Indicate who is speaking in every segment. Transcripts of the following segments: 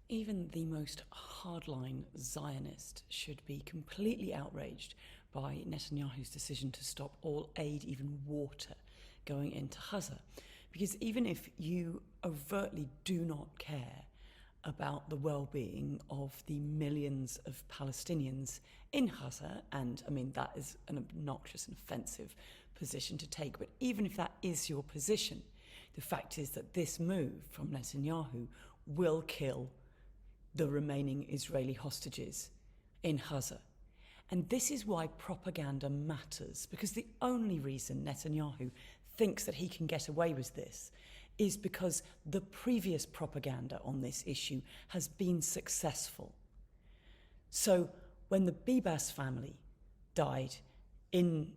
Speaker 1: Even the most hardline Zionist should be completely outraged by Netanyahu's decision to stop all aid, even water, going into Gaza. Because even if you overtly do not care about the well-being of the millions of Palestinians in Gaza, and I mean that is an obnoxious and offensive position to take, but even if that is your position, the fact is that this move from Netanyahu will kill the remaining Israeli hostages in Gaza. And this is why propaganda matters, because the only reason Netanyahu thinks that he can get away with this is because the previous propaganda on this issue has been successful. So when the Bibas family died in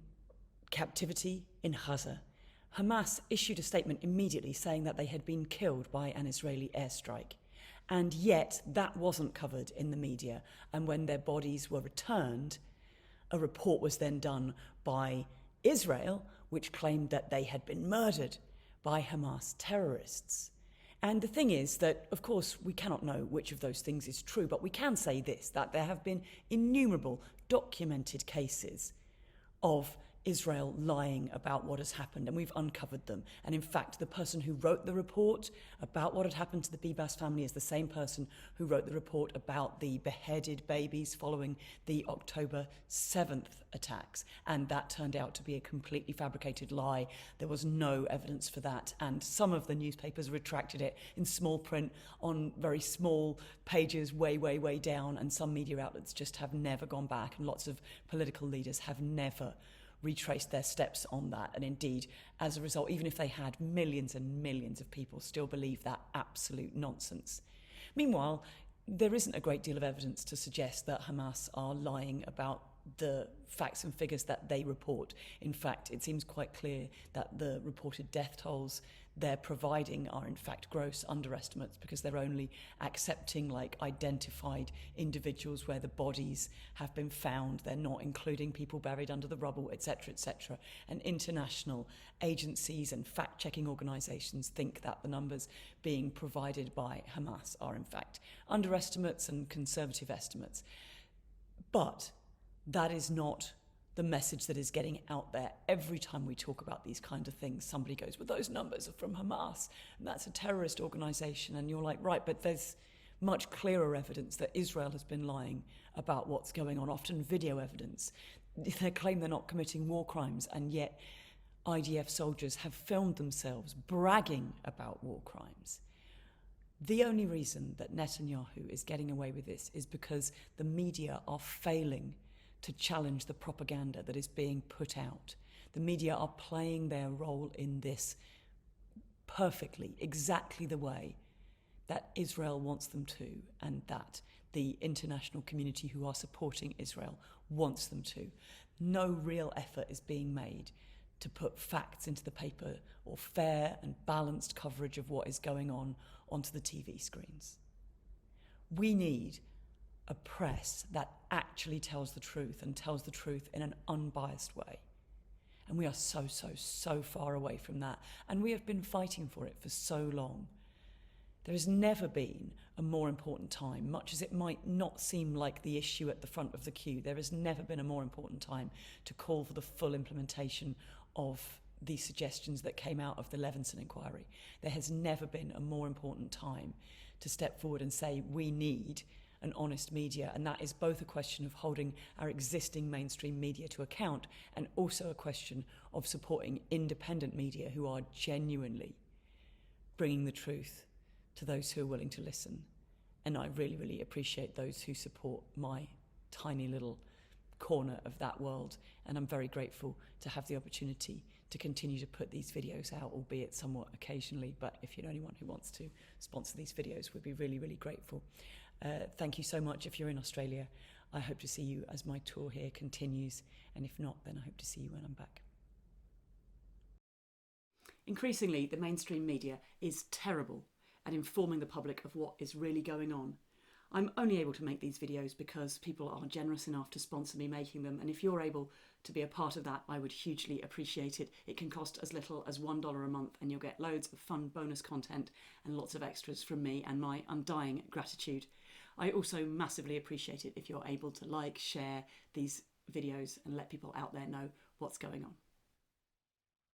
Speaker 1: captivity in Gaza, Hamas issued a statement immediately saying that they had been killed by an Israeli airstrike. And yet that wasn't covered in the media. And when their bodies were returned, a report was then done by Israel, which claimed that they had been murdered by Hamas terrorists. And the thing is that, of course, we cannot know which of those things is true, but we can say this, that there have been innumerable documented cases of Israel lying about what has happened, and we've uncovered them. And in fact, the person who wrote the report about what had happened to the Bibas family is the same person who wrote the report about the beheaded babies following the October 7th attacks. And that turned out to be a completely fabricated lie. There was no evidence for that. And some of the newspapers retracted it in small print on very small pages way, way, way down. And some media outlets just have never gone back. And lots of political leaders have never retraced their steps on that. And indeed, as a result, even if they had, millions and millions of people still believe that absolute nonsense. Meanwhile, there isn't a great deal of evidence to suggest that Hamas are lying about the facts and figures that they report. In fact, it seems quite clear that the reported death tolls they're providing are in fact gross underestimates, because they're only accepting identified individuals where the bodies have been found. They're not including people buried under the rubble, etc., etc. And international agencies and fact-checking organisations think that the numbers being provided by Hamas are in fact underestimates and conservative estimates. But that is not the message that is getting out there. Every time we talk about these kind of things, somebody goes, well, those numbers are from Hamas, and that's a terrorist organisation. And you're like, right, but there's much clearer evidence that Israel has been lying about what's going on, often video evidence. They claim they're not committing war crimes, and yet IDF soldiers have filmed themselves bragging about war crimes. The only reason that Netanyahu is getting away with this is because the media are failing to challenge the propaganda that is being put out. The media are playing their role in this perfectly, exactly the way that Israel wants them to, and that the international community who are supporting Israel wants them to. No real effort is being made to put facts into the paper or fair and balanced coverage of what is going on onto the TV screens. We need a press that actually tells the truth, and tells the truth in an unbiased way. And we are so far away from that. And we have been fighting for it for so long. There has never been a more important time, much as it might not seem like the issue at the front of the queue. There has never been a more important time to call for the full implementation of the suggestions that came out of the Levinson inquiry. There has never been a more important time to step forward and say we need an honest media, and that is both a question of holding our existing mainstream media to account, and also a question of supporting independent media who are genuinely bringing the truth to those who are willing to listen. And I really, really appreciate those who support my tiny little corner of that world, and I'm very grateful to have the opportunity to continue to put these videos out, albeit somewhat occasionally. But if you're anyone who wants to sponsor these videos, we'd be really, really grateful. Thank you so much. If you're in Australia, I hope to see you as my tour here continues, and if not, then I hope to see you when I'm back. Increasingly, the mainstream media is terrible at informing the public of what is really going on. I'm only able to make these videos because people are generous enough to sponsor me making them, and if you're able to be a part of that, I would hugely appreciate it. It can cost as little as $1 a month, and you'll get loads of fun bonus content and lots of extras from me and my undying gratitude. I also massively appreciate it if you're able to like, share these videos and let people out there know what's going on.